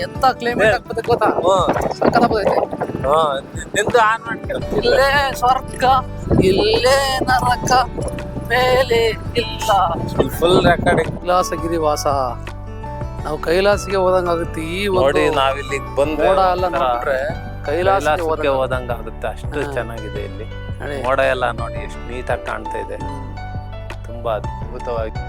ಎಂತ ಕ್ಲೈಮೇಟ್ ಆಗ್ತದೆ ಗೊತ್ತಾ? ಸಖತ್ ಆಗ್ತೈತೆ. ನಿಂದು ಆನ್ ಮಾಡ್ಕೊ. ಇಲ್ಲೇ ಸ್ವರ್ಗ ಇಲ್ಲೇ ನರಕ ಮೇಲೆ ಇಲ್ಲ. Full recording. ಕೈಲಾಸಗಿರಿ ವಾಸ. ನಾವು ಕೈಲಾಸಿಗೆ ಹೋದಂಗಾಗುತ್ತೆ. ಈ ನೋಡಿ ನಾವಿಲ್ಲಿಗೆ ಬಂದು ಮೋಡ ಎಲ್ಲ ನೋಡ್ರೆ ಕೈಲಾಸಕ್ಕೆ ಹೋದಂಗ ಆಗುತ್ತೆ. ಅಷ್ಟು ಚೆನ್ನಾಗಿದೆ ಇಲ್ಲಿ ಮೋಡ ಎಲ್ಲ. ನೋಡಿ ಎಷ್ಟು ನೀಟಾಗಿ ಕಾಣ್ತಾ ಇದೆ. ತುಂಬಾ ಅದ್ಭುತವಾಗಿ.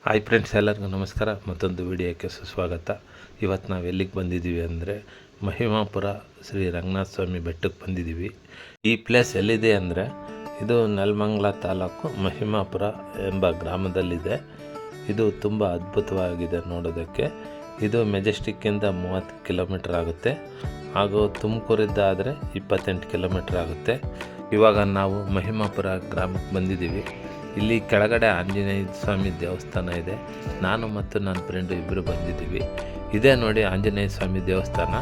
ಹಾಯ್ ಫ್ರೆಂಡ್ಸ್, ಎಲ್ಲರಿಗೂ ನಮಸ್ಕಾರ. ಮತ್ತೊಂದು ವಿಡಿಯೋಕ್ಕೆ ಸುಸ್ವಾಗತ. ಇವತ್ತು ನಾವು ಎಲ್ಲಿಗೆ ಬಂದಿದ್ದೀವಿ ಅಂದರೆ ಮಹಿಮಾಪುರ ಶ್ರೀ ರಂಗನಾಥ ಸ್ವಾಮಿ ಬೆಟ್ಟಕ್ಕೆ ಬಂದಿದ್ದೀವಿ. ಈ ಪ್ಲೇಸ್ ಎಲ್ಲಿದೆ ಅಂದರೆ ಇದು ನೆಲಮಂಗಲ ತಾಲೂಕು ಮಹಿಮಾಪುರ ಎಂಬ ಗ್ರಾಮದಲ್ಲಿದೆ. ಇದು ತುಂಬ ಅದ್ಭುತವಾಗಿದೆ ನೋಡೋದಕ್ಕೆ. ಇದು ಮೆಜೆಸ್ಟಿಕ್ಕಿಂದ 30 ಕಿಲೋಮೀಟ್ರ್ ಆಗುತ್ತೆ, ಹಾಗೂ ತುಮಕೂರಿದ್ದಾದರೆ 28 ಕಿಲೋಮೀಟ್ರ್ ಆಗುತ್ತೆ. ಇವಾಗ ನಾವು ಮಹಿಮಾಪುರ ಗ್ರಾಮಕ್ಕೆ ಬಂದಿದ್ದೀವಿ. ಇಲ್ಲಿ ಕೆಳಗಡೆ ಆಂಜನೇಯ ಸ್ವಾಮಿ ದೇವಸ್ಥಾನ ಇದೆ. ನಾನು ಮತ್ತು ನನ್ನ ಫ್ರೆಂಡು ಇಬ್ಬರು ಬಂದಿದ್ದೀವಿ. ಇದೇ ನೋಡಿ ಆಂಜನೇಯ ಸ್ವಾಮಿ ದೇವಸ್ಥಾನ.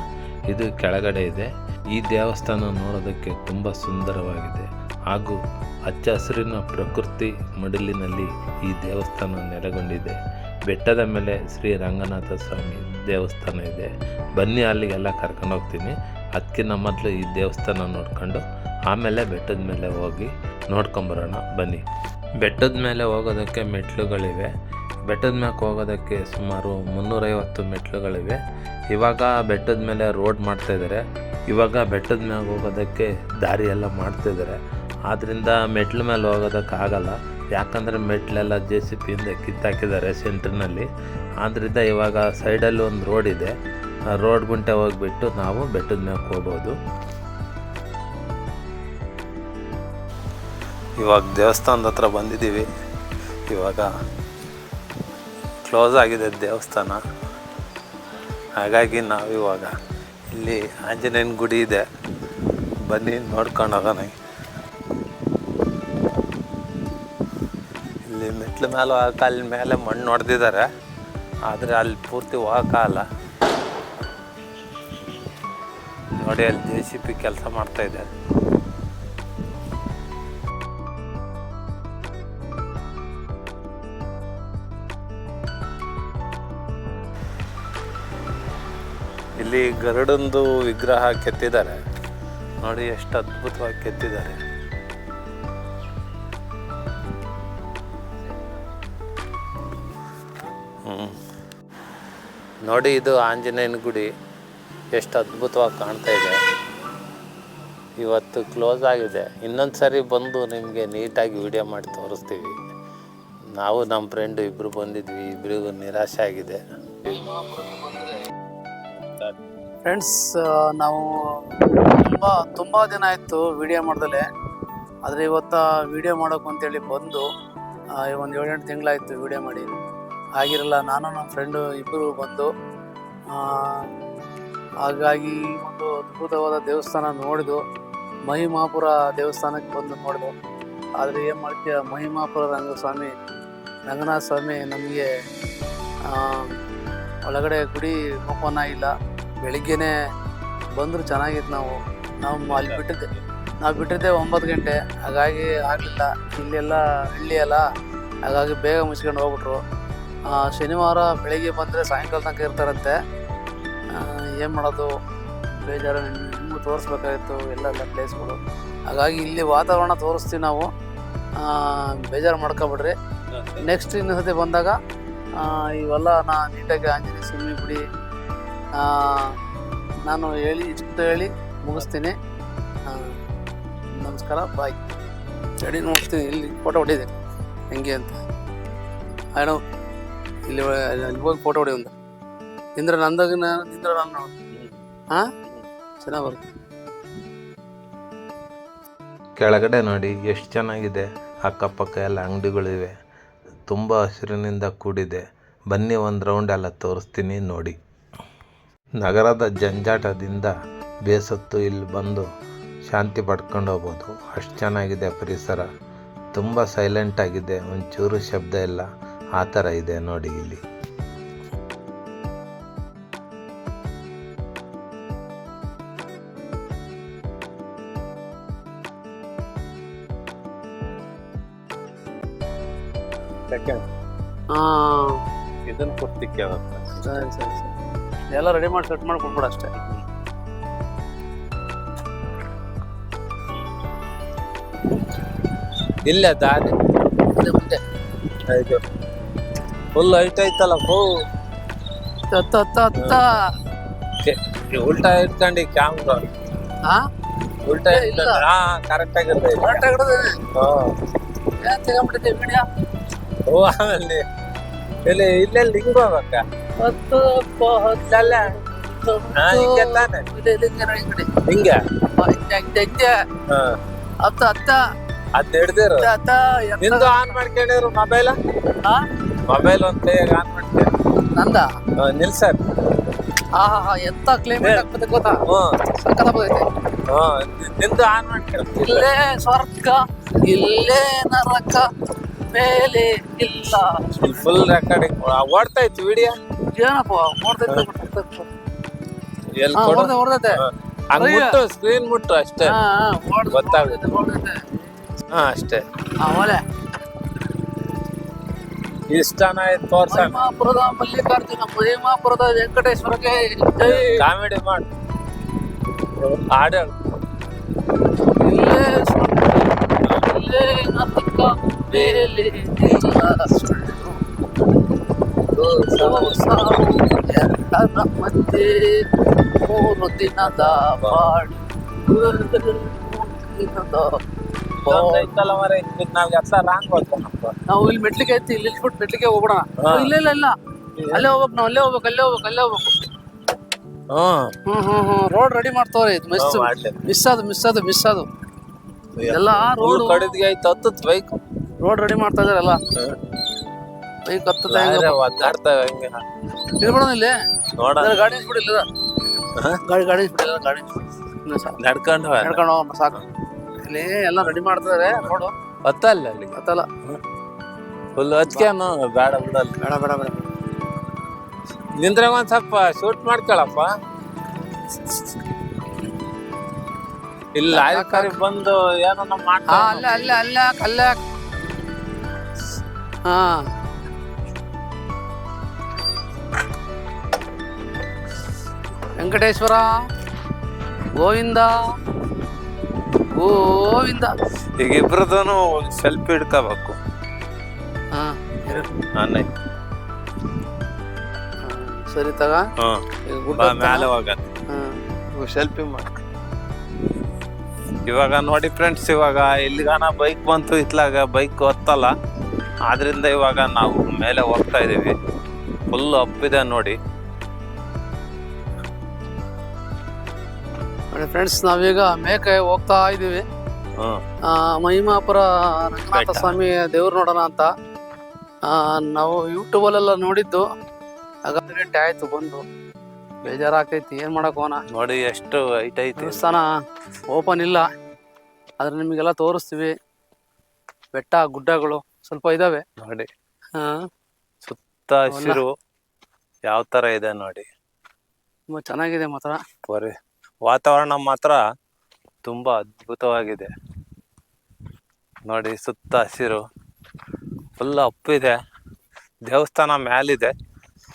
ಇದು ಕೆಳಗಡೆ ಇದೆ. ಈ ದೇವಸ್ಥಾನ ನೋಡೋದಕ್ಕೆ ತುಂಬ ಸುಂದರವಾಗಿದೆ, ಹಾಗೂ ಹಚ್ಚ ಹಸಿರಿನ ಪ್ರಕೃತಿ ಮಡಿಲಿನಲ್ಲಿ ಈ ದೇವಸ್ಥಾನ ನೆಲೆಗೊಂಡಿದೆ. ಬೆಟ್ಟದ ಮೇಲೆ ಶ್ರೀ ರಂಗನಾಥ ಸ್ವಾಮಿ ದೇವಸ್ಥಾನ ಇದೆ. ಬನ್ನಿ, ಅಲ್ಲಿಗೆಲ್ಲ ಕರ್ಕೊಂಡು ಹೋಗ್ತೀನಿ. ಅದಕ್ಕಿಂತ ಮೊದಲು ಈ ದೇವಸ್ಥಾನ ನೋಡ್ಕೊಂಡು ಆಮೇಲೆ ಬೆಟ್ಟದ ಮೇಲೆ ಹೋಗಿ ನೋಡ್ಕೊಂಬರೋಣ ಬನ್ನಿ. ಬೆಟ್ಟದ ಮೇಲೆ ಹೋಗೋದಕ್ಕೆ ಮೆಟ್ಲುಗಳಿವೆ. ಬೆಟ್ಟದ ಮ್ಯಾಕೆ ಹೋಗೋದಕ್ಕೆ ಸುಮಾರು 350 ಮೆಟ್ಲುಗಳಿವೆ. ಇವಾಗ ಬೆಟ್ಟದ ಮೇಲೆ ರೋಡ್ ಮಾಡ್ತಾಯಿದ್ದಾರೆ. ಇವಾಗ ಬೆಟ್ಟದ ಮ್ಯಾಗೆ ಹೋಗೋದಕ್ಕೆ ದಾರಿ ಎಲ್ಲ ಮಾಡ್ತಾಯಿದ್ದಾರೆ. ಆದ್ದರಿಂದ ಮೆಟ್ಲ ಮೇಲೆ ಹೋಗೋದಕ್ಕಾಗಲ್ಲ, ಯಾಕಂದರೆ ಮೆಟ್ಲೆಲ್ಲ JCBಯಿಂದ ಕಿತ್ತಾಕಿದ್ದಾರೆ ಸೆಂಟ್ರ್ನಲ್ಲಿ. ಆದ್ದರಿಂದ ಇವಾಗ ಸೈಡಲ್ಲಿ ಒಂದು ರೋಡ್ ಇದೆ. ಆ ರೋಡ್ ಗುಂಟೆ ಹೋಗಿಬಿಟ್ಟು ನಾವು ಬೆಟ್ಟದ ಮ್ಯಾಗೆ ಹೋಗ್ಬೋದು. ಇವಾಗ ದೇವಸ್ಥಾನದ ಹತ್ರ ಬಂದಿದ್ದೀವಿ. ಇವಾಗ ಕ್ಲೋಸ್ ಆಗಿದೆ ದೇವಸ್ಥಾನ, ಹಾಗಾಗಿ ನಾವಿವಾಗ ಇಲ್ಲಿ ಆಂಜನೇಯನ ಗುಡಿ ಇದೆ, ಬನ್ನಿ ನೋಡ್ಕೊಂಡು ಹೋಗೋಣ. ಇಲ್ಲಿ ಮೆಟ್ಲ ಮೇಲೆ ಹೋಗಕ್ಕೆ ಅಲ್ಲಿ ಮೇಲೆ ಮಣ್ಣು ಹೊಡೆದಿದ್ದಾರೆ, ಆದರೆ ಅಲ್ಲಿ ಪೂರ್ತಿ ಹೋಗೋಕ್ಕಾಗಲ್ಲ. ನೋಡಿ ಅಲ್ಲಿ JCB ಕೆಲಸ ಮಾಡ್ತಾಯಿದೆ. ಇಲ್ಲಿ ಗರುಡಂದು ವಿಗ್ರಹ ಕೆತ್ತಿದ್ದಾರೆ. ನೋಡಿ ಎಷ್ಟು ಅದ್ಭುತವಾಗಿ ಕೆತ್ತಿದ್ದಾರೆ. ನೋಡಿ ಇದು ಆಂಜನೇಯನ ಗುಡಿ ಎಷ್ಟು ಅದ್ಭುತವಾಗಿ ಕಾಣ್ತಾ ಇದೆ. ಇವತ್ತು ಕ್ಲೋಸ್ ಆಗಿದೆ. ಇನ್ನೊಂದು ಸರಿ ಬಂದು ನಿಮಗೆ ನೀಟಾಗಿ ವಿಡಿಯೋ ಮಾಡಿ ತೋರಿಸ್ತೀವಿ. ನಾವು ನಮ್ಮ ಫ್ರೆಂಡು ಇಬ್ಬರು ಬಂದಿದ್ವಿ, ಇಬ್ಬರಿಗೂ ನಿರಾಶೆ ಆಗಿದೆ. ಫ್ರೆಂಡ್ಸ್, ನಾವು ತುಂಬ ದಿನ ಆಯಿತು ವಿಡಿಯೋ ಮಾಡ್ದಲೆ. ಆದರೆ ಇವತ್ತು ವಿಡಿಯೋ ಮಾಡೋಕೆ ಅಂತೇಳಿ ಬಂದು ಒಂದು 7-8 ತಿಂಗಳಾಯಿತು ವಿಡಿಯೋ ಮಾಡಿ. ಆಗಿರಲ್ಲ, ನಾನು ನಮ್ಮ ಫ್ರೆಂಡು ಇಬ್ಬರು ಬಂದು ಹಾಗಾಗಿ ಒಂದು ಅದ್ಭುತವಾದ ದೇವಸ್ಥಾನ ನೋಡಿದು. ಮಹಿಮಾಪುರ ದೇವಸ್ಥಾನಕ್ಕೆ ಬಂದು ನೋಡಿದು. ಆದರೆ ಏನು ಮಾಡ್ತೀಯ, ಮಹಿಮಾಪುರ ರಂಗನಾಥ ಸ್ವಾಮಿ ನಮಗೆ ಒಳಗಡೆ ಗುಡಿ ಓಪನ್ ಆಗಿಲ್ಲ. ಬೆಳಿಗ್ಗೆನೇ ಬಂದರೂ ಚೆನ್ನಾಗಿತ್ತು. ನಾವು ಅಲ್ಲಿ ಬಿಟ್ಟಿದ್ದೆ 9 ಗಂಟೆ, ಹಾಗಾಗಿ ಆಗಲಿಲ್ಲ. ಇಲ್ಲೆಲ್ಲ ಹಳ್ಳಿ ಅಲ್ಲ, ಹಾಗಾಗಿ ಬೇಗ ಮುಚ್ಕೊಂಡು ಹೋಗ್ಬಿಟ್ರು. ಶನಿವಾರ ಬೆಳಿಗ್ಗೆ ಬಂದರೆ ಸಾಯಂಕಾಲ ತನಕ ಇರ್ತಾರಂತೆ. ಏನು ಮಾಡೋದು, ಬೇಜಾರು. ನಿಮಗೂ ತೋರಿಸ್ಬೇಕಾಗಿತ್ತು ಎಲ್ಲ ಪ್ಲೇಸ್ಗಳು. ಹಾಗಾಗಿ ಇಲ್ಲಿ ವಾತಾವರಣ ತೋರಿಸ್ತೀವಿ ನಾವು, ಬೇಜಾರು ಮಾಡ್ಕೊಬಿಡ್ರಿ. ನೆಕ್ಸ್ಟ್ ಇನ್ನೊಂದು ಸತಿ ಬಂದಾಗ ಇವೆಲ್ಲ ನೀಟಾಗಿ ಆಂಜನೇಯ ಸ್ವಾಮಿ ಗುಡಿ ನಾನು ಹೇಳಿ ಮುಗಿಸ್ತೀನಿ. ನಮಸ್ಕಾರ, ಬಾಯ್. ಚಡಿ ನೋಡ್ತೀನಿ, ಇಲ್ಲಿ ಫೋಟೋ ಹೊಡಿದ್ದೀನಿ ಹೆಂಗೆ ಅಂತ. ಏನೋ ಇಲ್ಲಿ ಹೋಗಿ ಫೋಟೋ ಹೊಡಿ ಒಂದು ನಿಂದ್ರೆ ನಾನು ಹಾಂ ಚೆನ್ನಾಗಿ ಬರುತ್ತೆ. ಕೆಳಗಡೆ ನೋಡಿ ಎಷ್ಟು ಚೆನ್ನಾಗಿದೆ. ಅಕ್ಕಪಕ್ಕ ಎಲ್ಲ ಅಂಗಡಿಗಳಿವೆ, ತುಂಬ ಹಸಿರಿನಿಂದ ಕೂಡಿದೆ. ಬನ್ನಿ ಒಂದು ರೌಂಡ್ ಎಲ್ಲ ತೋರಿಸ್ತೀನಿ ನೋಡಿ. ನಗರದ ಜಂಜಾಟದಿಂದ ಬೇಸತ್ತು ಇಲ್ಲಿ ಬಂದು ಶಾಂತಿ ಪಡ್ಕೊಂಡು ಹೋಗ್ಬೋದು. ಅಷ್ಟು ಚೆನ್ನಾಗಿದೆ ಪರಿಸರ, ತುಂಬ ಸೈಲೆಂಟ್ ಆಗಿದೆ, ಒಂಚೂರು ಶಬ್ದ ಇಲ್ಲ, ಆ ಥರ ಇದೆ ನೋಡಿ ಇಲ್ಲಿ. ಹಾ ಇದನ್ನ ಕೊಡ್ತಿಕ್ಕೆ ಆಗುತ್ತೆ. ಸರಿ ಸರಿ ಸರಿ, ಎಲ್ಲ ರೆಡಿ ಮಾಡಿ ಸೆಟ್ ಮಾಡಿ ಕೊಟ್ಬಿಡ ಅಷ್ಟೇ. ಇಲ್ಲ ದಾರಿ ಮುಂದೆ ಇದು ಫುಲ್ ಹೈಟ್ ಐತಲ್ಲ ಹತ್ತ ಹತ್ತ ಹತ್ತ. ಉಲ್ಟಾ ಇಟ್ಕೊಂಡು ಕ್ಯಾಮ್ರಾ ಹಾ ಉಲ್ಟಾ ಇಲ್ಲ. ಕರೆಕ್ಟ್ ಆಗಿರ್ತದೆ. ಕರೆಕ್ಟ್ ಆಗಿರೋದು ತಗೊಂಡ್ಬಿಟ್ಟಿದ್ದೆ ವಿಡಿಯೋ. ಓ ಆಮೇಲೆ ಇಲ್ಲಿ ಇಲ್ಲೆಲ್ಲಿ ಹಿಂಗ್ ಹೋಗ್ಬೇಕ? ಹತ್ತು ಇಲ್ಲಲ್ಲ ಹಿಂಗೆ ತಾನೆ, ಹಿಂಗೆ ಹತ್ತ ಹತ್ತ ಅದ್ ಹಿಡ್ದಿರು. ಹತ್ತ ನಿಂದು ಆನ್ ಮಾಡ್ಕೊಂಡಿರು ಮೊಬೈಲ್, ಮೊಬೈಲ್ ಒಂದ್ ಕೈಯಾಗ ಆನ್ ಮಾಡ್ಕೊಂಡು ನಂದ ನಿಲ್ಸರ್. ಎಂತ ಕ್ಲೈಮೇಟ್ ಆಗ್ತದೆ ಗೊತ್ತಾ? ಸಕ್ಕತ್ತ ನಿಂದು ಆನ್ ಮಾಡ್ಕೊಂಡು ಇಲ್ಲೇ ಸ್ವರ್ಗ ಇಲ್ಲೇ ನರಕ ಮೇಲೆ ಇಲ್ಲ. ಫುಲ್ ರೆಕಾರ್ಡಿಂಗ್ ಓಡ್ತಾ ಇತ್ತು ವಿಡಿಯೋ. ಏನಪ್ಪ ನೋಡ್ತೈತೆ ಎಲ್ಲಿ ಕೊಡು? ಹೊಡೆದೈತೆ. ಹಂಗ್ ಮುಟ್ಟು, ಸ್ಕ್ರೀನ್ ಮುಟ್ಟು ಅಷ್ಟೇ ಗೊತ್ತಾಗುತ್ತೆ. ಅಷ್ಟೇ. ಒಲೆ ಇಷ್ಟನ ತೋರ್ಸ. ಮಹಿಮಾಪುರದ ಮಲ್ಲಿಕಾರ್ಜುನ, ಮಹಿಮಾಪುರದ ವೆಂಕಟೇಶ್ವರಗೆ ಜೈ. ಕಾಮಿಡಿ ಮಾಡು, ಹಾಡು ಹೇಳು. ಇಲ್ಲೇ ಸ್ವರ್ಗ ಇಲ್ಲೇ ನರಕ ಮೇಲೆ ಇಲ್ಲ ಎರಡರ ಮಧ್ಯೆ 3 ದಿನದ ಬಾಡಿ ಐತಲ್ಲ ಮರ, ನಾವ್ ಎಲ್ಲ ರಾಂಗ್ ಹೋಗ್ತಾನಪ್ಪ. ನಾವು ಇಲ್ಲಿ ಮೆಟ್ಲಿಗೆ ಐತಿ, ಇಲ್ಲಿ ಇಳಿಸ್ಬಿಟ್ಟು ಮೆಟ್ಲಿಗೆ ಹೋಗ್ಬಿಡ. ಇಲ್ಲ ಇಲ್ಲ ಇಲ್ಲ, ಅಲ್ಲೇ ಹೋಗ್ಬೇಕು ನಾವು, ಅಲ್ಲೇ ಹೋಗ್ಬೇಕು. ರೋಡ್ ರೆಡಿ ಮಾಡ್ತವ್ರೆ. ಇದು ಮಿಸ್ ಅದು ಎಲ್ಲ ರೋಡ್ ಕಡಿದ್ಗೆ ಆಯ್ತು. ಹತ್ತತ್ ಬೈಕ್ ರೋಡ್ ರೆಡಿ ಮಾಡ್ತಾ ಇದಾರೆ ಎಲ್ಲ. ಬೈಕ್ ಹತ್ತದ ಒದ್ದಾಡ್ತಾವೆ ಹಿಂಗೆ. ಇಳ್ಬಿಡೋಣ ಇಲ್ಲಿ, ನೋಡ ಗಾಡಿ ಇಳಿಸ್ಬಿಡಿಲ್ಲ, ಗಾಡಿ ಇಳಿಸ್ಬಿಡಿಲ್ಲ, ಗಾಡಿ ನಡ್ಕೊಂಡು ಹೋಗೋಣ ಸಾಕು. ಇಲ್ಲಿ ಎಲ್ಲ ರೆಡಿ ಮಾಡ್ತಾರೆ ರೋಡು. ಹತ್ತಲ್ಲ ಅಲ್ಲಿ ಹತ್ತಲ್ಲ, ಫುಲ್ ಹಚ್ಕೇನು ಬೇಡ ಬಿಡಲ್ಲ. ಬೇಡ ನಿಂದ್ರೆ ಒಂದ್ ಸ್ವಲ್ಪ ಶೂಟ್ ಮಾಡ್ಕೊಳಪ್ಪ. ಇಲ್ಲ ಲಾರಿ ಬಂದು ಏನೋ ಮಾಡ್ತಾ. ಅಲ್ಲೇ ಹಾ ವೆಂಕಟೇಶ್ವರ ಗೋವಿಂದ. ಈಗ ಇಬ್ರದನು ಸೆಲ್ಫಿ ಹಿಡ್ಕೋಬೇಕು. ಸರಿ ತಗ, ಮೇಲೆ ಹೋಗ ಸೆಲ್ಫಿ ಮಾಡ. ಇವಾಗ ನೋಡಿ ಫ್ರೆಂಡ್ಸ್, ಇವಾಗ ಇಲ್ಲಿಗಾನ ಬೈಕ್ ಬಂತು, ಇತ್ಲಾಗ ಬೈಕ್ ಹೊತ್ತಲ್ಲ, ಆದ್ರಿಂದ ಇವಾಗ ನಾವು ಮೇಲೆ ಹೋಗ್ತಾ ಇದೀವಿ. ಫುಲ್ ಅಪ್ಪಿದೆ ನೋಡಿ ಫ್ರೆಂಡ್ಸ್. ನಾವೀಗ ಮೇಕೆ ಹೋಗ್ತಾ ಇದೀವಿ. ಮಹಿಮಾಪುರ ರಂಗನಾಥ ಸ್ವಾಮಿ ದೇವ್ರು ನೋಡೋಣ ಅಂತ. ನಾವು ಯೂಟ್ಯೂಬಲ್ಲೆಲ್ಲ ನೋಡಿದ್ದು, ಹಾಗಾದ್ರೆ ಗಂಟೆ ಆಯ್ತು ಬಂದು. ಬೇಜಾರಾಗ್ತೈತಿ, ಏನ್ ಮಾಡಕ್ ಹೋಗೋಣ. ನೋಡಿ ಎಷ್ಟು ಹೈಟ್ ಐತಿ. ದೇವಸ್ಥಾನ ಓಪನ್ ಇಲ್ಲ, ಆದ್ರೆ ನಿಮಗೆಲ್ಲ ತೋರಿಸ್ತೀವಿ. ಬೆಟ್ಟ ಗುಡ್ಡಗಳು ಸ್ವಲ್ಪ ಇದಾವೆ ನೋಡಿ. ಸುತ್ತ ಹಸಿರು ಯಾವ ತರ ಇದೆ ನೋಡಿ, ತುಂಬಾ ಚೆನ್ನಾಗಿದೆ ಮಾತ್ರ. ವಾತಾವರಣ ಮಾತ್ರ ತುಂಬಾ ಅದ್ಭುತವಾಗಿದೆ ನೋಡಿ. ಸುತ್ತ ಹಸಿರು, ಫುಲ್ ಅಪ್ಪಿದೆ. ದೇವಸ್ಥಾನ ಮ್ಯಾಲಿದೆ,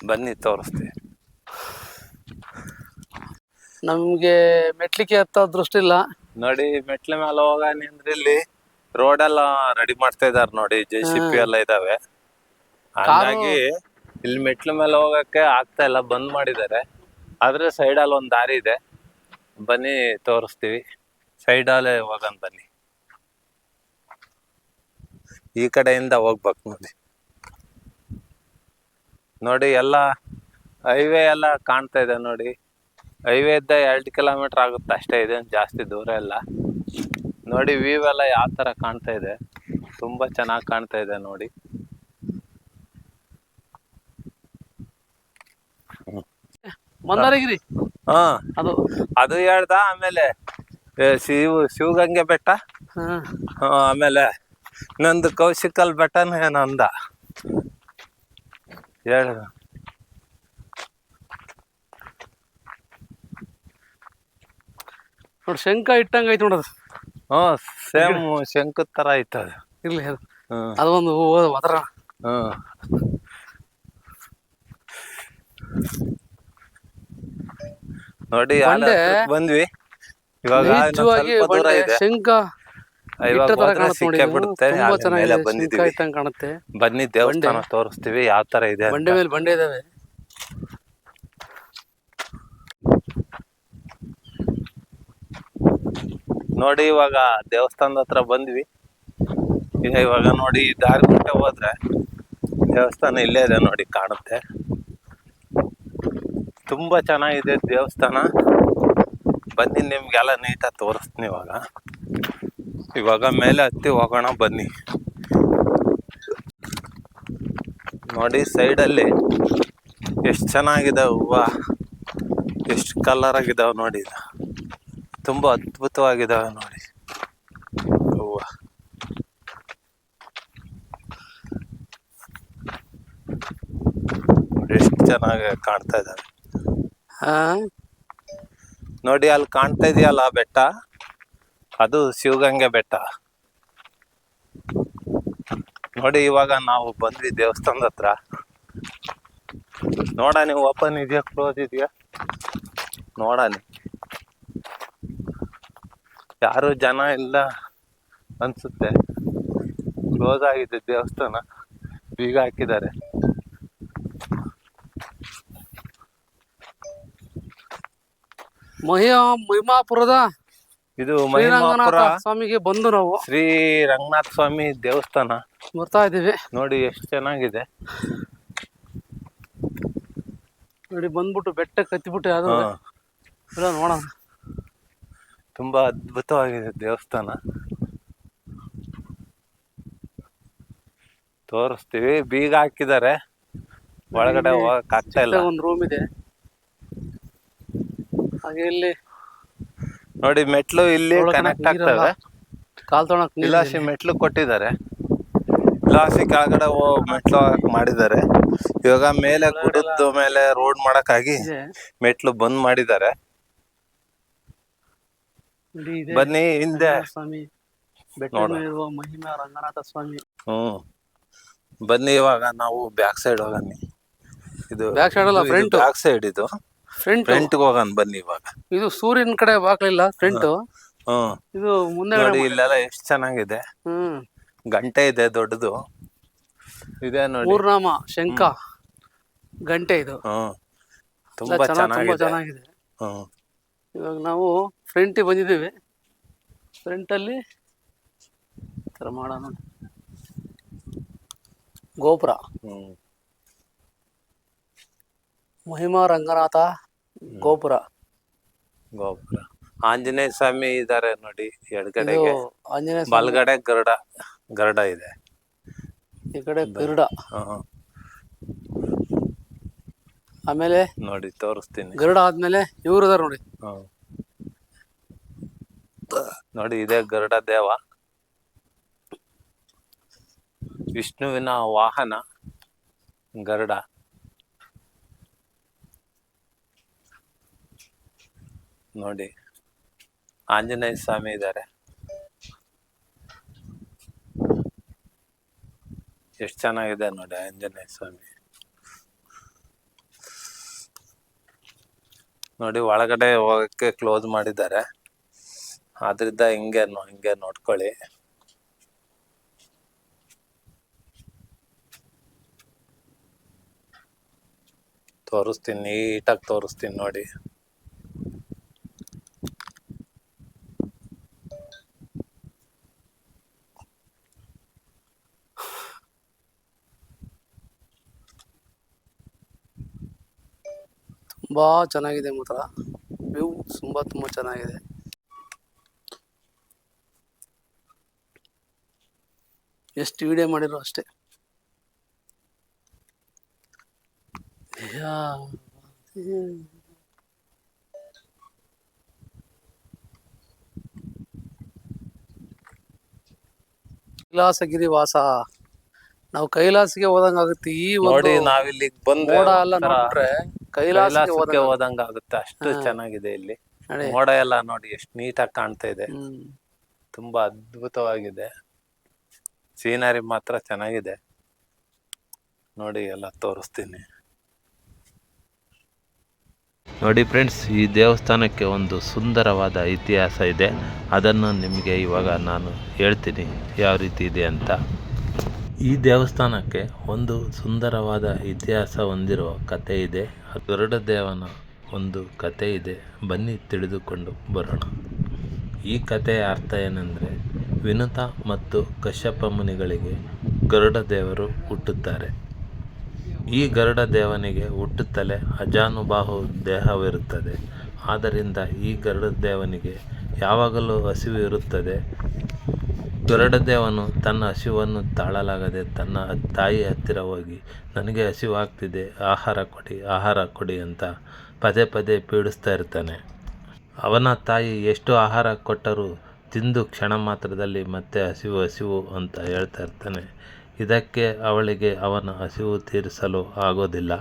ಬನ್ನಿ ತೋರಿಸ್ತೀವಿ. ನಮ್ಗೆ ಮೆಟ್ಲಿಕ್ಕೆ ಹತ್ತೋ ದೃಷ್ಟಿ ಇಲ್ಲ ನೋಡಿ. ಮೆಟ್ಲ ಮೇಲೆ ಹೋಗ ನಿಂದ್ರೆ ಇಲ್ಲಿ ರೋಡ್ ಎಲ್ಲ ರೆಡಿ ಮಾಡ್ತಾ ಇದಾರೆ ನೋಡಿ, JCB ಎಲ್ಲ ಇದಾವೆ. ಹಾಗಾಗಿ ಇಲ್ಲಿ ಮೆಟ್ಲ ಮೇಲೆ ಹೋಗಕ್ಕೆ ಆಗ್ತಾ ಇಲ್ಲ, ಬಂದ್ ಮಾಡಿದ್ದಾರೆ. ಆದ್ರೆ ಸೈಡ್ ಅಲ್ಲಿ ಒಂದ್ ದಾರಿ ಇದೆ, ಬನ್ನಿ ತೋರಿಸ್ತೀವಿ. ಸೈಡ್ ಅಲ್ಲೇ ಹೋಗೋಣ ಬನ್ನಿ. ಈ ಕಡೆಯಿಂದ ಹೋಗ್ಬೇಕು ನೋಡಿ. ನೋಡಿ ಎಲ್ಲ ಹೈವೇ ಎಲ್ಲ ಕಾಣ್ತಾ ಇದೆ ನೋಡಿ. ಹೈವೇ ಇದ್ದ 2 ಕಿಲೋಮೀಟರ್ ಆಗುತ್ತೆ ಅಷ್ಟೇ, ಇದೆ ಜಾಸ್ತಿ ದೂರ ಇಲ್ಲ. ನೋಡಿ ವ್ಯೂ ಎಲ್ಲ ಯಾವ ತರ ಕಾಣ್ತಾ ಇದೆ, ತುಂಬಾ ಚೆನ್ನಾಗಿ ಕಾಣ್ತಾ ಇದೆ ನೋಡಿ. ಮಂದಾರಗಿರಿ ಅದು ಹೇಳ್ದ. ಆಮೇಲೆ ಶಿವಗಂಗೆ ಬೆಟ್ಟ. ಹಾ ಆಮೇಲೆ ನಂದು ಕೌಶಿಕಲ್ ಬೆಟ್ಟನ ಏನೋ ಅಂದ. ಹೇಳ. ನೋಡಿ ಶಂಕ ಇಟ್ಟಂಗ ಐತಿ ನೋಡದು. ಸೇಮ್ ಶಂಕದ ತರ ಐತೆ ಅದು. ಇರ್ಲಿ ಹ್ಮ್ ಅದೊಂದು ಅದರ ಹ್ಮ್ ನೋಡಿ ಬಂಡೆ ಬಂದ್ವಿ. ಇವಾಗ ಇನ್ನೊಂದ್ ನೈಜವಾಗಿ ಸ್ವಲ್ಪ ದೂರ ಬಂಡೆ ಇದೆ. ಶಂಕ ಇವಾಗ ಇಟ್ಟ ತರ ಹೋದ್ರೆ ಕಾಣುತ್ತೆ ನೋಡಿ. ಸಿಕ್ಕೇ ಇದು ಬಿಡುತ್ತೆ. ತುಂಬಾ ಅಲ್ಲಿ ಮೇಲೆ ಚೆನ್ನಾಗಿದೆ. ಶಂಕ ಬಂದಿದೀವಿ. ಇಟ್ಟಂಗ್ ಕಾಣುತ್ತೆ. ಬನ್ನಿ ದೇವಸ್ಥಾನ ತೋರಿಸ್ತೀವಿ ಯಾವ ತರ ಇದೆ ಅಂತ. ಬಂಡೆ ಮೇಲೆ ಬಂಡೆ ಇದಾವೆ. ನೋಡಿ ಇವಾಗ ದೇವಸ್ಥಾನದ ಹತ್ರ ಬಂದ್ವಿ. ಇವಾಗ ನೋಡಿ ದಾರಿ ಬಿಟ್ಟೆ ಹೋದ್ರೆ ದೇವಸ್ಥಾನ ಇಲ್ಲೇ ಇದೆ ನೋಡಿ, ಕಾಣುತ್ತೆ. ತುಂಬಾ ಚೆನ್ನಾಗಿದೆ ದೇವಸ್ಥಾನ. ಬನ್ನಿ ನಿಮ್ಗೆಲ್ಲ ನೀಟಾಗಿ ತೋರಿಸ್ತೀನಿ. ಇವಾಗ ಮೇಲೆ ಹತ್ತಿ ಹೋಗೋಣ ಬನ್ನಿ. ನೋಡಿ ಸೈಡಲ್ಲಿ ಎಷ್ಟು ಚೆನ್ನಾಗಿದೆ ಹೂವು, ಎಷ್ಟು ಕಲರ್ ಆಗಿದಾವೆ ನೋಡಿ. ತುಂಬಾ ಅದ್ಭುತವಾಗಿದಾವೆ ನೋಡಿ ಹೂವು. ಎಷ್ಟು ಚೆನ್ನಾಗಿ ಕಾಣ್ತಾ ಇದ್ದಾವೆ ನೋಡಿ. ಅಲ್ಲಿ ಕಾಣ್ತಾ ಇದೆಯಲ್ಲ ಬೆಟ್ಟ, ಅದು ಶಿವಗಂಗೆ ಬೆಟ್ಟ ನೋಡಿ. ಇವಾಗ ನಾವು ಬಂದ್ವಿ ದೇವಸ್ಥಾನದ ಹತ್ರ. ನೋಡಾನಿ ಓಪನ್ ಇದೆಯಾ ಕ್ಲೋಸ್ ಇದೆಯಾ ನೋಡಾನಿ. ಯಾರು ಜನ ಇಲ್ಲ ಅನ್ಸುತ್ತೆ. ಕ್ಲೋಸ್ ಆಗಿದೆ ದೇವಸ್ಥಾನ, ಬೀಗ ಹಾಕಿದ್ದಾರೆ. ಮಹಿಮಾಪುರದ ಇದು ಮಹಿಮಾಪುರ ಶ್ರೀರಂಗನಾಥ ಸ್ವಾಮಿಗೆ ಬಂದು ನಾವು ಶ್ರೀ ರಂಗನಾಥ ಸ್ವಾಮಿ ದೇವಸ್ಥಾನ ಬರ್ತಾ ಇದೀವಿ. ನೋಡಿ ಎಷ್ಟು ಚೆನ್ನಾಗಿದೆ ನೋಡಿ. ಬಂದ್ಬಿಟ್ಟು ಬೆಟ್ಟ ಕತ್ತಿಬಿಟ್ಟು ಯಾವ್ದು ಇಲ್ಲ ನೋಡೋಣ. ತುಂಬಾ ಅದ್ಭುತವಾಗಿದೆ ದೇವಸ್ಥಾನ, ತೋರಿಸ್ತೀವಿ. ಬೀಗ ಹಾಕಿದ್ದಾರೆ, ಒಳಗಡೆ ಹೋಗಕ್ ಆಗ್ತಾ ಇಲ್ಲ. ಒಂದು ರೂಮ್ ಇದೆ ಹಾಗೆ. ಇಲ್ಲಿ ನೋಡಿ ಮೆಟ್ಲು ಇಲ್ಲಿ ಕನೆಕ್ಟ್ ಆಗ್ತವೆ. ಕಾಲ್ ತೊಳಕ್ ಇಲಾಸಿ ಮೆಟ್ಲು ಕೊಟ್ಟಿದ್ದಾರೆ. ಇಲಾಸಿ ಕೆಳಗಡೆ ಮೆಟ್ಲು ಮಾಡಿದ್ದಾರೆ. ಇವಾಗ ಮೇಲೆ ಗುಡ್ಡದ ಮೇಲೆ ರೋಡ್ ಮಾಡಕ್ಕಾಗಿ ಮೆಟ್ಲು ಬಂದ್ ಮಾಡಿದ್ದಾರೆ. ಬನ್ನಿ ಹಿಂದೆ ಸ್ವಾಮಿ ಬೆಟ್ಟ ಮೇಲಿರುವ ಮಹಿಮಾ ರಂಗನಾಥ ಸ್ವಾಮಿ. ಬನ್ನಿ ಇವಾಗ ನಾವು ಬ್ಯಾಕ್ ಸೈಡ್ ಹೋಗೋಣ. ಇದು ಬ್ಯಾಕ್ ಸೈಡ್ ಅಲ್ಲ, ಫ್ರಂಟ್. ಬ್ಯಾಕ್ ಸೈಡ್ ಇದು ಫ್ರಂಟ್ ಹೋಗೋಣ ಬನ್ನಿ. ಇವಾಗ ಇದು ಸೂರ್ಯನ ಕಡೆ ಬಾಗ್ಲಿಲ್ಲ ಫ್ರಂಟ್. ಇದು ಮುಂದೆ ನೋಡಿ. ಇಲ್ಲೆಲ್ಲ ಎಷ್ಟು ಚೆನ್ನಾಗಿದೆ. ಗಂಟೆ ಇದೆ ದೊಡ್ಡದು ಇದೆ ನೋಡಿ. ಮೂರ್ನಾಮ ಶಂಕ ಗಂಟೆ ಇದು ತುಂಬಾ ಚೆನ್ನಾಗಿದೆ. ಇವಾಗ ನಾವು ಫ್ರಂಟ್ ಬಂದಿದ್ದೀವಿ. ಫ್ರಂಟ್ ಅಲ್ಲಿ ತರ ಮಾಡೋಣ ಗೋಪುರ. ಮಹಿಮಾ ರಂಗನಾಥ ಗೋಪುರ. ಆಂಜನೇಯ ಸ್ವಾಮಿ ಇದಾರೆ ನೋಡಿ ಎಡಗಡೆಗೆ. ಆಂಜನೇಯ ಬಲಗಡೆ ಗರುಡ ಇದೆ, ಈ ಕಡೆ ಗರುಡ. ಆಮೇಲೆ ನೋಡಿ ತೋರಿಸ್ತೀನಿ. ಗರುಡ ಆದ್ಮೇಲೆ ಇವ್ರು ಇದಾರೆ ನೋಡಿ. ನೋಡಿ ಇದೇ ಗರುಡ ದೇವ, ವಿಷ್ಣುವಿನ ವಾಹನ ಗರುಡ. ನೋಡಿ ಆಂಜನೇಯ ಸ್ವಾಮಿ ಇದ್ದಾರೆ. ಎಷ್ಟು ಚೆನ್ನಾಗಿದೆ ನೋಡಿ ಆಂಜನೇಯ ಸ್ವಾಮಿ. ನೋಡಿ ಒಳಗಡೆ ಹೋಗಕ್ಕೆ ಕ್ಲೋಸ್ ಮಾಡಿದ್ದಾರೆ, ಆದ್ರಿಂದ ಹಿಂಗೆ ನೋಡ್ಕೊಳ್ಳಿ. ತೋರಿಸ್ತೀನಿ, ನೀಟಾಗಿ ತೋರಿಸ್ತೀನಿ ನೋಡಿ. ತುಂಬಾ ಚೆನ್ನಾಗಿದೆ ಮಾತ್ರ. ವ್ಯೂ ತುಂಬಾ ಚೆನ್ನಾಗಿದೆ. ಎಷ್ಟು ವಿಡಿಯೋ ಮಾಡಿರೋ ಅಷ್ಟೇ. ಕೈಲಾಸಗಿರಿ ವಾಸ. ನಾವು ಕೈಲಾಸಿಗೆ ಹೋದಂಗಾಗುತ್ತೆ. ಈ ನೋಡಿ ಒಂದು ನಾವಿಲ್ಲಿ ಬಂದ್ರೆ ಮೋಡ ಎಲ್ಲ ಒಂಥರ ನೋಡ್ಬಿಟ್ರೆ ಕೈಲಾಸಕ್ಕೆ ಕೈಲಾಸಕ್ಕೆ ಹೋದಂಗ. ಹೋದಂಗ ಆಗುತ್ತೆ, ಅಷ್ಟು ಹಾ. ಚೆನ್ನಾಗಿದೆ ಇಲ್ಲಿ. ನೋಡಿ. ಮೋಡ ಎಲ್ಲ ನೋಡಿ ಎಷ್ಟು ನೀಟಾಗಿ ಕಾಣ್ತಾ ಇದೆ, ಹ್ಮ್. ತುಂಬಾ ಅದ್ಭುತವಾಗಿದೆ. ಸೀನರಿ ಮಾತ್ರ ಚೆನ್ನಾಗಿದೆ. ನೋಡಿ ಎಲ್ಲ ತೋರಿಸ್ತೀನಿ ನೋಡಿ ಫ್ರೆಂಡ್ಸ್. ಈ ದೇವಸ್ಥಾನಕ್ಕೆ ಒಂದು ಸುಂದರವಾದ ಇತಿಹಾಸ ಇದೆ. ಅದನ್ನು ನಿಮಗೆ ಇವಾಗ ನಾನು ಹೇಳ್ತೀನಿ ಯಾವ ರೀತಿ ಇದೆ ಅಂತ. ಈ ದೇವಸ್ಥಾನಕ್ಕೆ ಒಂದು ಸುಂದರವಾದ ಇತಿಹಾಸ ಹೊಂದಿರುವ ಕಥೆ ಇದೆ. ಗರುಡ ದೇವನ ಒಂದು ಕಥೆ ಇದೆ, ಬನ್ನಿ ತಿಳಿದುಕೊಂಡು ಬರೋಣ. ಈ ಕಥೆಯ ಅರ್ಥ ಏನೆಂದರೆ, ವಿನುತ ಮತ್ತು ಕಶ್ಯಪ ಮುನಿಗಳಿಗೆ ಗರುಡ ದೇವರು ಹುಟ್ಟುತ್ತಾರೆ. ಈ ಗರುಡ ದೇವನಿಗೆ ಹುಟ್ಟುತ್ತಲೇ ಅಜಾನುಬಾಹು ದೇಹವಿರುತ್ತದೆ. ಆದ್ದರಿಂದ ಈ ಗರುಡ ದೇವನಿಗೆ ಯಾವಾಗಲೂ ಹಸಿವು ಇರುತ್ತದೆ. ಗರುಡದೇವನು ತನ್ನ ಹಸಿವನ್ನು ತಾಳಲಾಗದೆ ತನ್ನ ತಾಯಿ ಹತ್ತಿರ ಹೋಗಿ, ನನಗೆ ಹಸಿವಾಗ್ತಿದೆ, ಆಹಾರ ಕೊಡಿ ಅಂತ ಪದೇ ಪದೇ ಪೀಡಿಸ್ತಾ ಇರ್ತಾನೆ. ಅವನ ತಾಯಿ ಎಷ್ಟು ಆಹಾರ ಕೊಟ್ಟರೂ ತಿಂದು ಕ್ಷಣ ಮಾತ್ರದಲ್ಲಿ ಮತ್ತೆ ಹಸಿವು ಅಂತ ಹೇಳ್ತಾ ಇರ್ತಾನೆ. ಇದಕ್ಕೆ ಅವಳಿಗೆ ಅವನ ಹಸಿವು ತೀರಿಸಲು ಆಗೋದಿಲ್ಲ.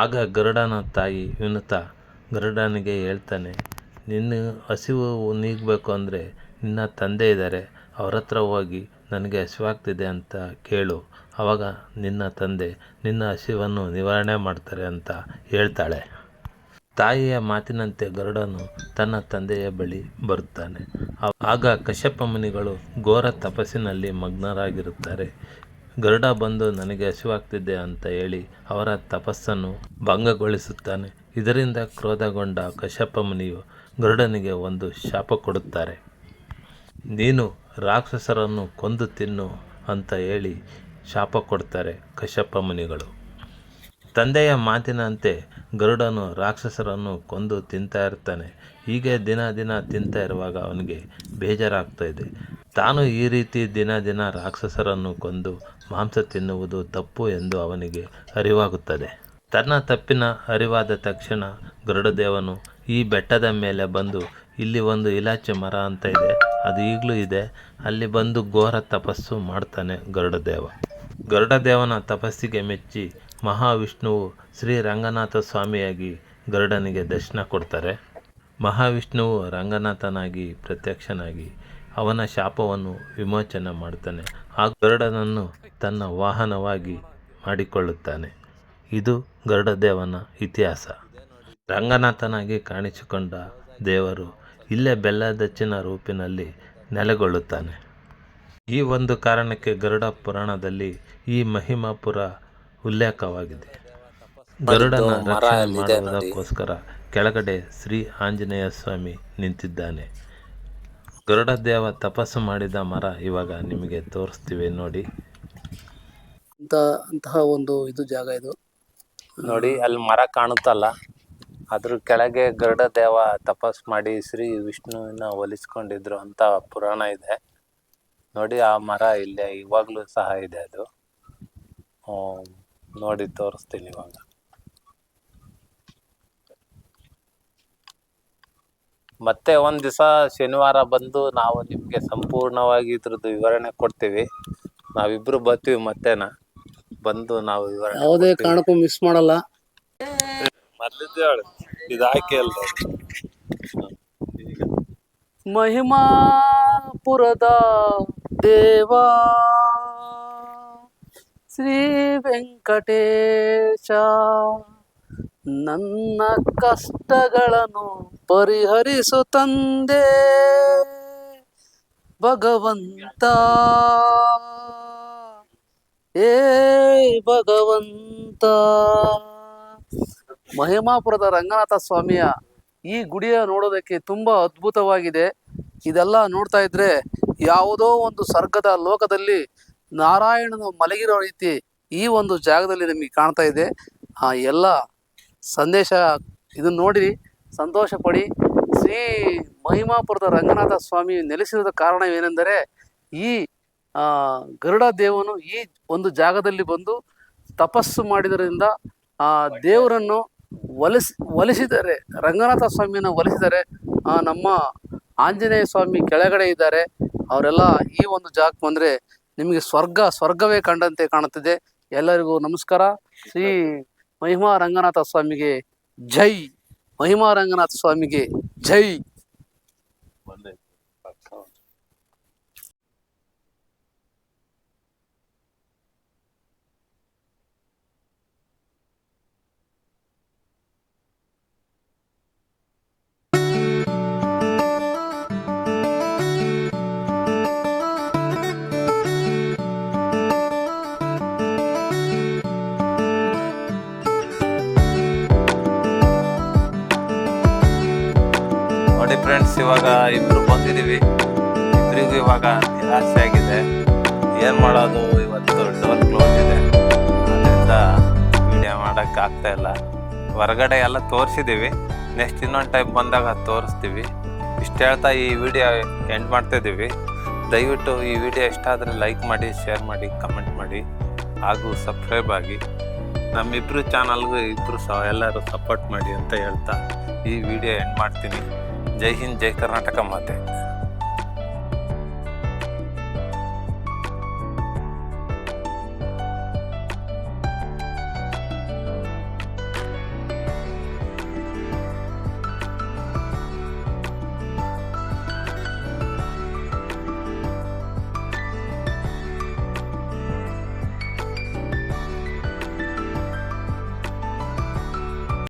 ಆಗ ಗರುಡನ ತಾಯಿ ವಿನುತ ಗರುಡನಿಗೆ ಹೇಳ್ತಾನೆ, ನಿನ್ನ ಹಸಿವು ನೀಗಬೇಕು ಅಂದರೆ ನಿನ್ನ ತಂದೆ ಇದ್ದಾರೆ, ಅವ್ರ ಹತ್ರ ಹೋಗಿ ನನಗೆ ಹಸಿವಾಗ್ತಿದೆ ಅಂತ ಕೇಳು. ಆವಾಗ ನಿನ್ನ ತಂದೆ ನಿನ್ನ ಹಸಿವನ್ನು ನಿವಾರಣೆ ಮಾಡ್ತಾರೆ ಅಂತ ಹೇಳ್ತಾಳೆ. ತಾಯಿಯ ಮಾತಿನಂತೆ ಗರುಡನು ತನ್ನ ತಂದೆಯ ಬಳಿ ಬರುತ್ತಾನೆ. ಆಗ ಕಶ್ಯಪ ಮುನಿಗಳು ಘೋರ ತಪಸ್ಸಿನಲ್ಲಿ ಮಗ್ನರಾಗಿರುತ್ತಾರೆ. ಗರುಡ ಬಂದು ನನಗೆ ಹಸಿವಾಗ್ತಿದೆ ಅಂತ ಹೇಳಿ ಅವರ ತಪಸ್ಸನ್ನು ಭಂಗಗೊಳಿಸುತ್ತಾನೆ. ಇದರಿಂದ ಕ್ರೋಧಗೊಂಡ ಕಶ್ಯಪ ಮುನಿಯು ಗರುಡನಿಗೆ ಒಂದು ಶಾಪ ಕೊಡುತ್ತಾರೆ. ನೀನು ರಾಕ್ಷಸರನ್ನು ಕೊಂದು ತಿನ್ನು ಅಂತ ಹೇಳಿ ಶಾಪ ಕೊಡ್ತಾರೆ ಕಶ್ಯಪ ಮುನಿಗಳು. ತಂದೆಯ ಮಾತಿನಂತೆ ಗರುಡನು ರಾಕ್ಷಸರನ್ನು ಕೊಂದು ತಿಂತಾ ಇರ್ತಾನೆ. ಹೀಗೆ ದಿನ ತಿಂತಾ ಇರುವಾಗ ಅವನಿಗೆ ಬೇಜಾರಾಗ್ತಾ ಇದೆ. ತಾನು ಈ ರೀತಿ ದಿನ ರಾಕ್ಷಸರನ್ನು ಕೊಂದು ಮಾಂಸ ತಿನ್ನುವುದು ತಪ್ಪು ಎಂದು ಅವನಿಗೆ ಅರಿವಾಗುತ್ತದೆ. ತನ್ನ ತಪ್ಪಿನ ಅರಿವಾದ ತಕ್ಷಣ ಗರುಡದೇವನು ಈ ಬೆಟ್ಟದ ಮೇಲೆ ಬಂದು, ಇಲ್ಲಿ ಒಂದು ಇಲಾಚೆ ಮರ ಅಂತ ಇದೆ, ಅದು ಈಗಲೂ ಇದೆ, ಅಲ್ಲಿ ಬಂದು ಘೋರ ತಪಸ್ಸು ಮಾಡ್ತಾನೆ ಗರುಡದೇವ. ಗರುಡದೇವನ ತಪಸ್ಸಿಗೆ ಮೆಚ್ಚಿ ಮಹಾವಿಷ್ಣುವು ಶ್ರೀ ರಂಗನಾಥ ಸ್ವಾಮಿಯಾಗಿ ಗರುಡನಿಗೆ ದರ್ಶನ ಕೊಡ್ತಾರೆ. ಮಹಾವಿಷ್ಣುವು ರಂಗನಾಥನಾಗಿ ಪ್ರತ್ಯಕ್ಷನಾಗಿ ಅವನ ಶಾಪವನ್ನು ವಿಮೋಚನೆ ಮಾಡ್ತಾನೆ. ಆ ಗರುಡನನ್ನು ತನ್ನ ವಾಹನವಾಗಿ ಮಾಡಿಕೊಳ್ಳುತ್ತಾನೆ. ಇದು ಗರುಡದೇವನ ಇತಿಹಾಸ. ರಂಗನಾಥನಾಗಿ ಕಾಣಿಸಿಕೊಂಡ ದೇವರು ಇಲ್ಲೇ ಬೆಲ್ಲದಚ್ಚಿನ ರೂಪಿನಲ್ಲಿ ನೆಲೆಗೊಳ್ಳುತ್ತಾನೆ. ಈ ಒಂದು ಕಾರಣಕ್ಕೆ ಗರುಡ ಪುರಾಣದಲ್ಲಿ ಈ ಮಹಿಮಾಪುರ ಉಲ್ಲೇಖವಾಗಿದೆ. ಗರುಡನ ರಕ್ಷಣೆ ಮಾಡುವುದಕ್ಕೋಸ್ಕರ ಕೆಳಗಡೆ ಶ್ರೀ ಆಂಜನೇಯ ಸ್ವಾಮಿ ನಿಂತಿದ್ದಾನೆ. ಗರುಡ ದೇವ ತಪಸ್ಸು ಮಾಡಿದ ಮರ ಇವಾಗ ನಿಮಗೆ ತೋರಿಸ್ತೀವಿ ನೋಡಿ. ಅಂತಹ ಒಂದು ಇದು ಜಾಗ ಇದು ನೋಡಿ, ಅಲ್ಲಿ ಮರ ಕಾಣುತ್ತಲ್ಲ, ಅದ್ರ ಕೆಳಗೆ ಗರುಡ ದೇವ ತಪಸ್ ಮಾಡಿ ಶ್ರೀ ವಿಷ್ಣುವಿನ ಒಲಿಸ್ಕೊಂಡಿದ್ರು ಅಂತ ಪುರಾಣ ಇದೆ. ನೋಡಿ, ಆ ಮರ ಇಲ್ಲೇ ಇವಾಗ್ಲೂ ಸಹ ಇದೆ. ಅದು ನೋಡಿ ತೋರಿಸ್ತೀನಿ ಇವಾಗ. ಮತ್ತೆ ಒಂದ್ ದಿವಸ ಶನಿವಾರ ಬಂದು ನಾವು ನಿಮ್ಗೆ ಸಂಪೂರ್ಣವಾಗಿ ಇದ್ರದ್ದು ವಿವರಣೆ ಕೊಡ್ತೀವಿ. ನಾವಿಬ್ರು ಬರ್ತೀವಿ, ಮತ್ತೇನ ಬಂದು ನಾವು ವಿವರಣೆ ಯಾವುದೇ ಕಾರಣಕ್ಕೂ ಮಿಸ್ ಮಾಡಲ್ಲ. ಇದಾಕಿ ಅಲ್ಲ ಮಹಿಮಾಪುರದ ದೇವಾ ಶ್ರೀ ವೆಂಕಟೇಶ, ನನ್ನ ಕಷ್ಟಗಳನ್ನು ಪರಿಹರಿಸು ತಂದೆ ಭಗವಂತ. ಏ ಭಗವಂತ. ಮಹಿಮಾಪುರದ ರಂಗನಾಥ ಸ್ವಾಮಿಯ ಈ ಗುಡಿಯ ನೋಡೋದಕ್ಕೆ ತುಂಬಾ ಅದ್ಭುತವಾಗಿದೆ. ಇದೆಲ್ಲ ನೋಡ್ತಾ ಇದ್ರೆ ಯಾವುದೋ ಒಂದು ಸ್ವರ್ಗದ ಲೋಕದಲ್ಲಿ ನಾರಾಯಣನು ಮಲಗಿರೋ ರೀತಿ ಈ ಒಂದು ಜಾಗದಲ್ಲಿ ನಮಗೆ ಕಾಣ್ತಾ ಇದೆ. ಆ ಎಲ್ಲ ಸಂದೇಶ ಇದನ್ನ ನೋಡಿ ಸಂತೋಷ ಪಡಿ. ಶ್ರೀ ಮಹಿಮಾಪುರದ ರಂಗನಾಥ ಸ್ವಾಮಿ ನೆಲೆಸಿದ ಕಾರಣವೇನೆಂದರೆ, ಈ ಗರುಡ ದೇವನು ಈ ಒಂದು ಜಾಗದಲ್ಲಿ ಬಂದು ತಪಸ್ಸು ಮಾಡಿದರಿಂದ ಆ ದೇವರನ್ನು ಒಲಿಸಿದರೆ, ರಂಗನಾಥ ಸ್ವಾಮಿಯನ್ನು ಒಲಿಸಿದರೆ. ನಮ್ಮ ಆಂಜನೇಯ ಸ್ವಾಮಿ ಕೆಳಗಡೆ ಇದ್ದಾರೆ. ಅವರೆಲ್ಲ ಈ ಒಂದು ಜಾಗಕ್ಕೆ ಬಂದ್ರೆ ನಿಮಗೆ ಸ್ವರ್ಗವೇ ಕಂಡಂತೆ ಕಾಣುತ್ತದೆ. ಎಲ್ಲರಿಗೂ ನಮಸ್ಕಾರ. ಶ್ರೀ ಮಹಿಮಾ ರಂಗನಾಥ ಸ್ವಾಮಿಗೆ ಜೈ. ಮಹಿಮಾ ರಂಗನಾಥ ಸ್ವಾಮಿಗೆ ಜೈ. ನೋಡಿ ಫ್ರೆಂಡ್ಸ್, ಇವಾಗ ಇಬ್ರು ಬಂದಿದ್ದೀವಿ. ಇಬ್ಬರಿಗೂ ಇವಾಗ ನಿರಾಸೆ ಆಗಿದೆ. ಏನು ಮಾಡೋದು, ಇವತ್ತು ಡೋರ್ ಕ್ಲೋಸ್ ಇದೆ, ಅದರಿಂದ ವಿಡಿಯೋ ಮಾಡೋಕ್ಕೆ ಆಗ್ತಾ ಇಲ್ಲ. ಹೊರಗಡೆ ಎಲ್ಲ ತೋರಿಸಿದ್ದೀವಿ, ನೆಕ್ಸ್ಟ್ ಇನ್ನೊಂದು ಟೈಮ್ ಬಂದಾಗ ತೋರಿಸ್ತೀವಿ. ಇಷ್ಟು ಹೇಳ್ತಾ ಈ ವಿಡಿಯೋ ಎಂಡ್ ಮಾಡ್ತಾಯಿದ್ದೀವಿ. ದಯವಿಟ್ಟು ಈ ವಿಡಿಯೋ ಇಷ್ಟ ಆದರೆ ಲೈಕ್ ಮಾಡಿ, ಶೇರ್ ಮಾಡಿ, ಕಮೆಂಟ್ ಮಾಡಿ ಹಾಗೂ ಸಬ್ಸ್ಕ್ರೈಬ್ ಆಗಿ. ನಮ್ಮಿಬ್ಬರು ಚಾನಲ್ಗೂ ಎಲ್ಲರೂ ಸಪೋರ್ಟ್ ಮಾಡಿ ಅಂತ ಹೇಳ್ತಾ ಈ ವಿಡಿಯೋ ಎಂಡ್ ಮಾಡ್ತೀನಿ. ಜೈ ಹಿಂದ್, ಜೈ ಕರ್ನಾಟಕ ಮಾತೆ.